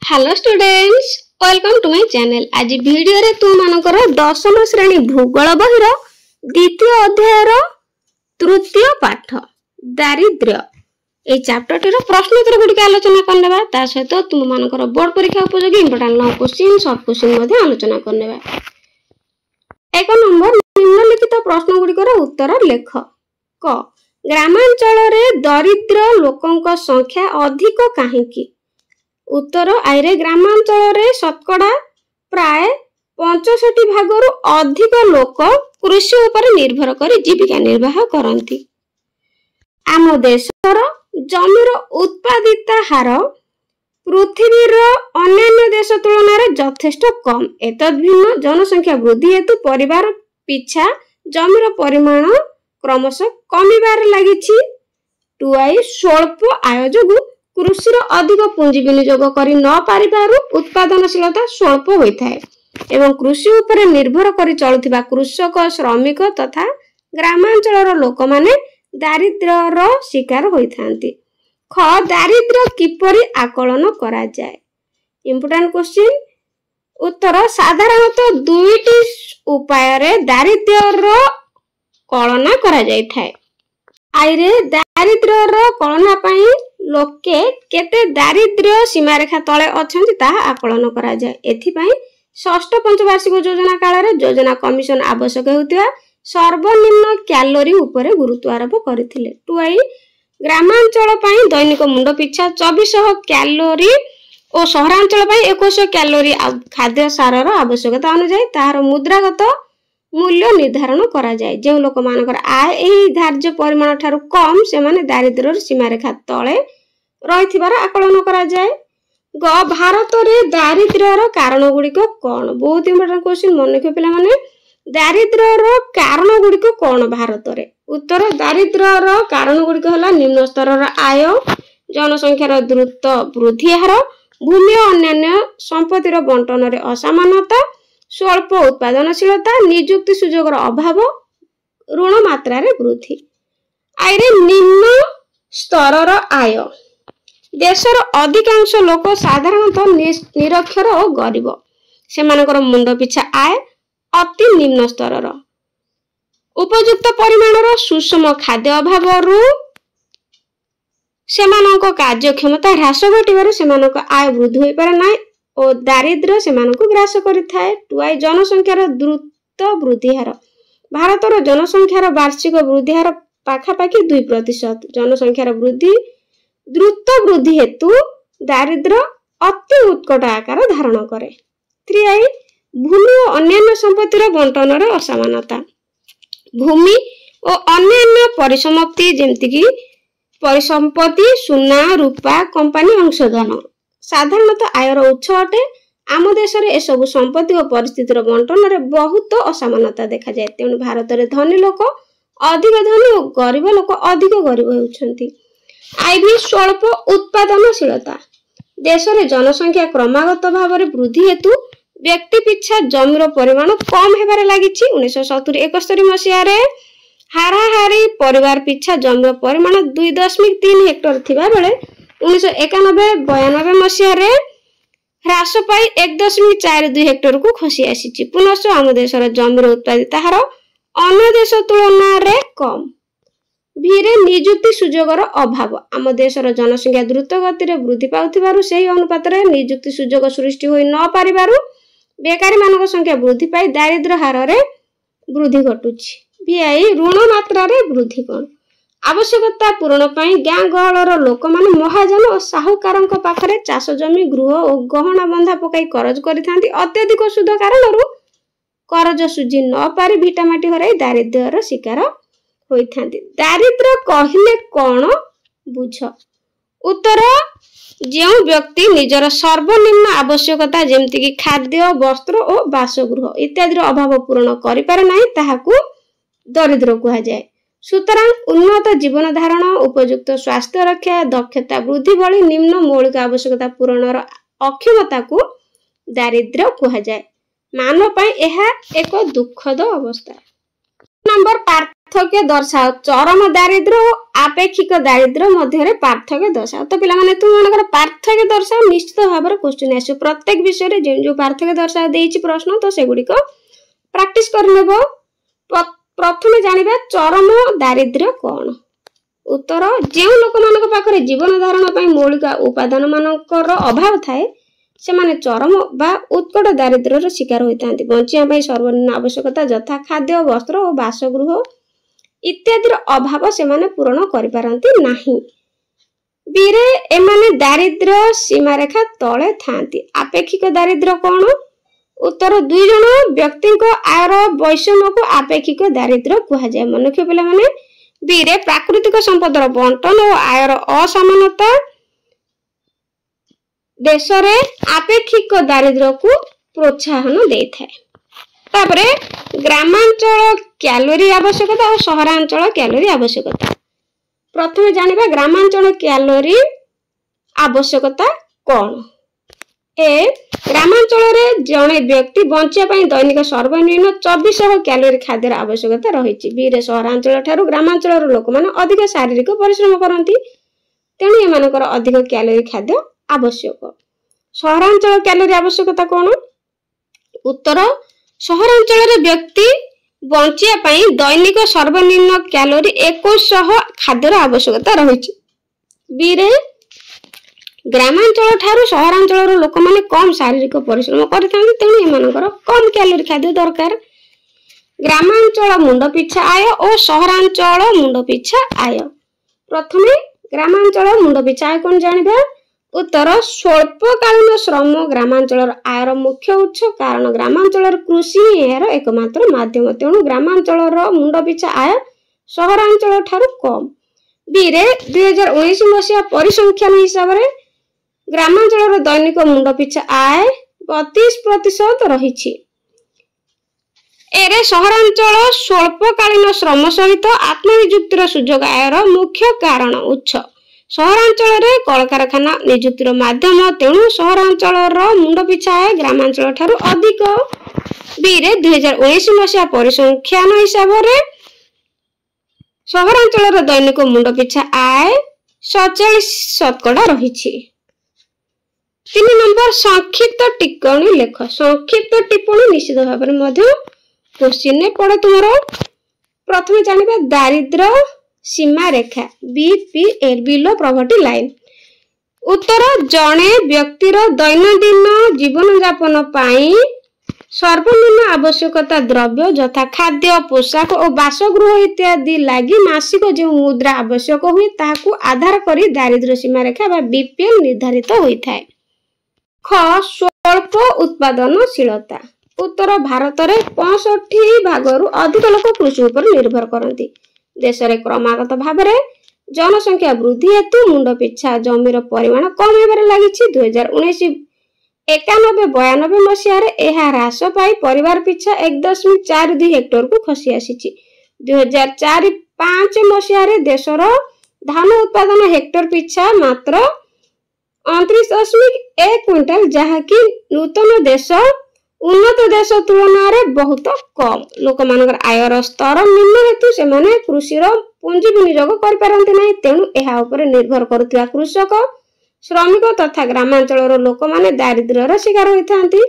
Hello students, welcome to my channel. आज video रे तुम मानकर दशम श्रेणी भूगोल बहिर द्वितीय अध्यायर तृतीय पाठ दारिद्र्य ए चैप्टर टीर प्रश्न उत्तर गुडी आलोचना करनेबा। ता सहित तुम मानकर बोर्ड परीक्षा उपयोगी important long question short question मध्ये आलोचना करनेबा। एक नंबर निम्नलिखित प्रश्न गुडी उत्तर लेख। क ग्रामांचल रे दरिद्र लोकंक संख्या अधिक काहेकि? उत्तर आइरे ग्रामांचल रे शतकड़ा प्राय 65 भागरु अधिक लोक कृषि उपर निर्भर करी जीविका निर्वाह करंती। आम देशर जमीर उत्पादिता हार पृथ्वीर अन्य देश तुलना रे यथेष्ट कम। एतद भिन्न जनसंख्या वृद्धि हेतु परिवार पिछा जमीर परिमाण क्रमशः कमिबार लागिछि। टुआई स्वल्प आय जोगु कृषि अधिक पुंजी विनियोग करी न पारिबारु उत्पादनशीलता स्वल्प होइथाय एवं कृषि उपर निर्भर करी चलुथिबा कृषक श्रमिक तथा ग्रामांचलर लोक माने दारिद्र्यर शिकार होइथांती। ख दारिद्र्य किपरि आकलन करा जाय? Important question. उत्तर साधारणतः दुईटी उपाय रे दारिद्र्यर कलना करा जायथाय। आइरे दारिद्र्यर कलना पई लोके केते दारिद्र्य सीमारेखा तले अछंती ताहा आकलन करा जाय। एथि पई षष्ठ पंचवार्षिक योजना काल रे योजना कमिशन आवश्यक हेउतिया सर्वनिम्न कैलोरी उपरे गुरुत्व आरोप करथिले। टुआई ग्रामांचल पई दैनिक मुंड पिछा 2400 कैलोरी और शहरांचल पई 2100 कैलोरी खाद्य सारर आवश्यकता अनुसार ताहार मुद्रागत मूल्य निर्धारण करा जाय। जे लोक मानकर आय एही धार्य परिमाण ठारू कम से माने दारिद्र्य सीमारेखा तले रहिथिबार आकलन करा जाय। ग भारत रे दारिद्र्यर कारण गुडी को कोन? बहुत इंपोर्टेंट क्वेश्चन मन रखियो पिला माने। दारिद्र्यर कारण गुडी को कोन भारत रे? उत्तर दारिद्र्यर कारण गुडी को हला निम्न स्तरर आय, जनसंख्यार द्रुत वृद्धि हार, भूमि और अन्य संपत्तिर बंटन रे असमानता, स्वल्प उत्पादनशीलता, नियुक्ति सुযোগर अभाव, ऋण मात्रा रे वृद्धि। आइरे निम्न स्तरर आय देशर अधिकांश लोक साधारणतः निरक्षर और गरीब। सेमानकर मुंड पिछा आय अति निम्न स्तरर। उपयुक्त परिमाणर सुषम खाद्य अभावरु सेमानक कार्यक्षमता ह्रास घटिबारु सेमानक आय वृद्धि होई पारे नै और दारिद्र्य सेमानक ग्रास करिथाय। टुआई जनसंख्यार द्रुत वृद्धि हार। भारतर जनसंख्यार वार्षिक वृद्धि हार पाखापाखि 2%। जनसंख्यार वृद्धि द्रुत वृद्धि हेतु दारिद्र्य अति उत्कट आकार धारण करे। 3 भूमि और अन्य संपत्तिर बंटन रे असमानता। भूमि और अन्य परिसमाप्ति जेमति कि परिसंपत्ति सुना रूपा कंपनी अंशधन साधारणतः आयर उत्स अटे। आम देश रे ए सब संपत्ति और परिस्थितिर बंटन रे बहुत असमानता देखा जाय। तेणु भारत रे धनी लोक अधिक धनी और गरीब लोक अधिक गरीब होउछंती। आईभी स्वल्प उत्पादनशीलता। देश रे जनसंख्या क्रमागत भाव रे वृद्धि हेतु व्यक्ति पिछा जमीर परिमाण कम हेबारे लागिछि। 1970-71 मसिया रे हाराहारी परिवार पिछा जमीर परिमाण 2.3 हेक्टर थिबा बेले 1991-92 मसिया रे ह्रास पाई 1.42 हेक्टर को खसी आसीछि। पुनश्च आम देशर जमीर उत्पादिता हार अन्य देश तुलना रे कम। भीरे नियुक्ति सुযোগर अभाव। आम देशर जनसंख्या द्रुत गति रे वृद्धि पाउथिबारु सेही अनुपात रे नियुक्ति सुযোଗ सृष्टि होई न पारिबारु बेकारी मानक संख्या वृद्धि पाई दारिद्र्य हार रे वृद्धि घटुछि। बीआई ऋण मात्रा रे वृद्धि कोन? आवश्यकता पूरण पाई गाँ गहलर लोक माने महाजन और साहुकारंक पाखरे चाष जमी गृह और गहना बंधा पकाई करज करिथांती। अत्यधिक सुध कारणरु करज सुझी न पारि भिटामाटी हराई दारिद्र्यर शिकार होइथांती। दारिद्र्य कहिले कोन बुझ? उत्तर जो व्यक्ति निजर सर्वनिम्न आवश्यकता जेमति कि खाद्य, वस्त्र और बासगृह इत्यादि अभाव पूर्ण करि पारे नाही ताहाकू दरिद्र कहा जाय। सुतरां उन्नत जीवन धारण, उपयुक्त स्वास्थ्य रक्षा, दक्षता वृद्धि भली निम्न मौलिक आवश्यकता पूरणर अक्षमता को दारिद्र्य कहा जाय। मानव पई एहा एक दुखद अवस्था। नंबर पार्थक्य दर्शाओ चरम दारिद्र्य और आपेक्षिक दारिद्र्य मध्य पार्थक्य दर्शाओ। तो पिला माने तुम मनकर पार्थक्य दर्शाओ निश्चित भाव में क्वेश्चन आसो प्रत्येक विषय रे जो पार्थक्य दर्शाओ देइछि प्रश्न तो सेगुडी को प्रैक्टिस करनेबो। प्रथमे जानिबा चरम दारिद्र्य कोन। उत्तर जे लोक मानक पाखरे जीवन धारण पई मौलिक उपादान मानकर अभाव थाए से माने चरम बा उत्कट दारिद्र्यर शिकार होइतांती। बंचिया पई सर्वनिम्न आवश्यकता यथा खाद्य वस्त्र और बासगृह इत्यादि अभाव से माने पूर्ण करि पारंती नाही। बीरे एमाने दारिद्र्य सीमा रेखा तळे थांती। आपेक्षिक दारिद्र्य कोन। उत्तर दुई जन व्यक्ति को आयर वैषम्य को आपेक्षिक दारिद्र्य कहा जाय। मनुष्य पिला माने बीरे प्राकृतिक संपदर बंटन और आयर असमानता देश रे आपेक्षिक दारिद्र्य को प्रोत्साहन देई थाए। तापरे ग्रामांचल कैलोरी आवश्यकता और सहरांचल कैलोरी आवश्यकता। प्रथमे जानिबा ग्रामांचल कैलोरी आवश्यकता कोन। ए ग्रामांचल रे जणे व्यक्ति बंचिया पई दैनिक सर्वनिम्न 2400 कैलोरी खाद्यर आवश्यकता रहिछि। बी रे सहरांचल ठारू ग्रामांचल रो लोक माने अधिक शारीरिक परिश्रम करंती तेणु एमानकर अधिक कैलोरी खाद्य आवश्यक। सहरांचल कैलोरी आवश्यकता कोन। उत्तर सहरांचल रे व्यक्ति बंचिया पई दैनिक सर्वनिम्न कैलोरी 2100 खाद्यर आवश्यकता रहिछि। बी रे ग्रामांचल ठारू सहरांचल लोक माने कम शारीरिक परिश्रम करथांती तेणु एमानकर कम कैलोरी खाद्य दरकार। ग्रामांचल मुंड पिछा आय और सहरांचल मुंड पिछा आय। प्रथमे ग्रामांचल मुंड पिछा आय कोन जानिबा। उत्तर स्वल्पकालीन श्रम ग्रामांचल आयर मुख्य उत्स कारण ग्रामांचल कृषि यार एकमात्र माध्यम तेणु ग्रामांचल मुंड पिछा आय सहरांचल ठारू कम। बी रे 2019 मसिया परिसंख्यान हिसाब रे ग्रामांचल दैनिक मुंड पिछा आय 32% रहिछि। एरे सहरांचल स्वल्पकालीन श्रम सहित आत्मनियुक्तिर सुजोग आयर मुख्य कारण उत्स। सहरांचल रे कलकारखाना नियुक्तिर माध्यम तेणु सहरांचल मुंड पिछा आय ग्रामांचल ठारू अधिक। बी रे 2019 मसिया परिसंख्यान हिसाब रे सहरांचल दैनिक मुंड पिछा आय 47% रहिछि। 3 नंबर संक्षिप्त टिप्पणी लेख। संक्षिप्त टिप्पणी निश्चित भाव में क्वेश्चन ने पड़े तुमरो। प्रथमे जानिबा दारिद्र्य सीमा रेखा बीपीएल बिलो प्रॉपर्टी लाइन। उत्तर जणे व्यक्तिर दैनंदिन जीवन यापन पाई सर्वनिम्न आवश्यकता द्रव्य यथा खाद्य पोशाक और बासगृह इत्यादि लागि मासिक जो मुद्रा आवश्यक हुए ताकू आधार करी दारिद्र्य सीमा रेखा बा बीपीएल निर्धारित होइथाय। ख स्वल्प उत्पादनशीलता। उत्तर भारत रे 65 भागरु अधिक लोक कृषि उपर निर्भर करती। देश रे क्रमागत भाव में जनसंख्या वृद्धि हेतु मुंड पिछा जमीर परिमाण कम होबार लागिछि। 1991-92 मसीह रे एहा ह्रास पाई परिवार पिछा 1.42 हेक्टर को खसी आसीछि। 2004-5 मसीह रे देशर धान उत्पादन हेक्टर पिछा मात्र 29.1 क्विंटाल जहाँकि नूतन देश उन्नत देश तुलना रे बहुत कम। लोक मानकर आयर स्तर निम्न हेतु से माने कृषि रो पूंजी विनियोग कर पारंती नाही तेणु एहा ऊपर निर्भर करथिया कृषक श्रमिक तथा ग्रामांचल रो लोक माने दारिद्र्य रो शिकार होइथांती।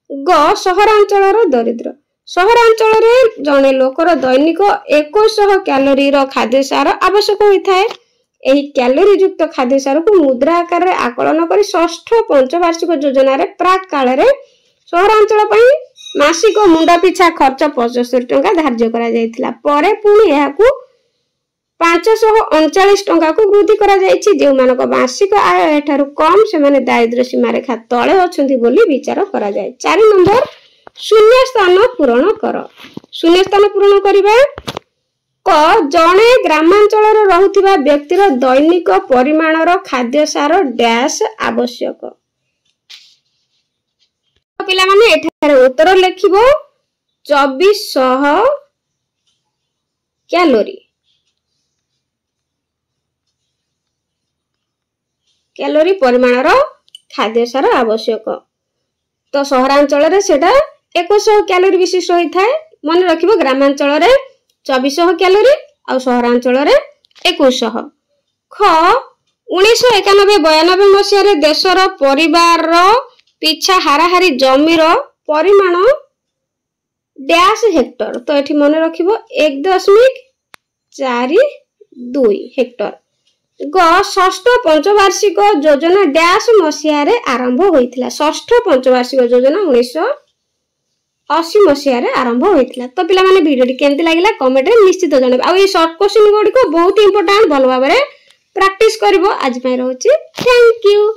ग सहरांचल रो दरिद्र। सहरांचल रे जने लोकर दैनिक 2100 कैलोरी रो खाद्य सार आवश्यक होइथाय। एही कैलोरी युक्त खाद्य सार को मुद्रा आकार रे आकलन करी षष्ठ पंचवार्षिक योजना रे प्राक काल रे सहरांचल पई मासिक मुंडा पिछा खर्च 75 टंका धार्य करा जायतिला। परे पुनी एहाकू 539 टंका को वृद्धि करा जायछि। जे मानक मासिक आय एठारु कम से माने दारिद्र्य सीमा रेखा तळे अछंती बोली विचार करा जाय। 4 नंबर शून्य स्थान पूरण कर। शून्य स्थान पूरण करिबा क जणे ग्रामांचल रे रहुथिबा व्यक्तिर दैनिक परिमाणर खाद्य सार डैश आवश्यक। पिला माने एठारे उत्तर लेखिबो 2400 कैलोरी। कैलोरी परिमाणर खाद्य सार आवश्यक। तो सहरांचल रे सेटा 2100 कैलोरी विशिष्ट होई थाए। मन रखिबो ग्रामांचल रे 2400 कैलोरी और सहरांचल 2100। ख 1991-92 मसीह देशर परिवार पिछा हाराहारी जमीर परिमाण डैश हेक्टर। तो ये मन रखिबो 1.42 हेक्टर। ग षष्ठ पंचवार्षिक योजना डैश मसीह आरंभ होइथिला। षष्ठ पंचवार्षिक योजना 1980 मसीह आरंभ होइथिला। तो पिला माने वीडियो केमती लागिला कमेंट रे निश्चित जणाबे। आ ये शॉर्ट क्वेश्चन गुडी को बहुत इंपोर्टेंट भलो भाबरे प्रैक्टिस करबो। आज पय रहउची थैंक यू।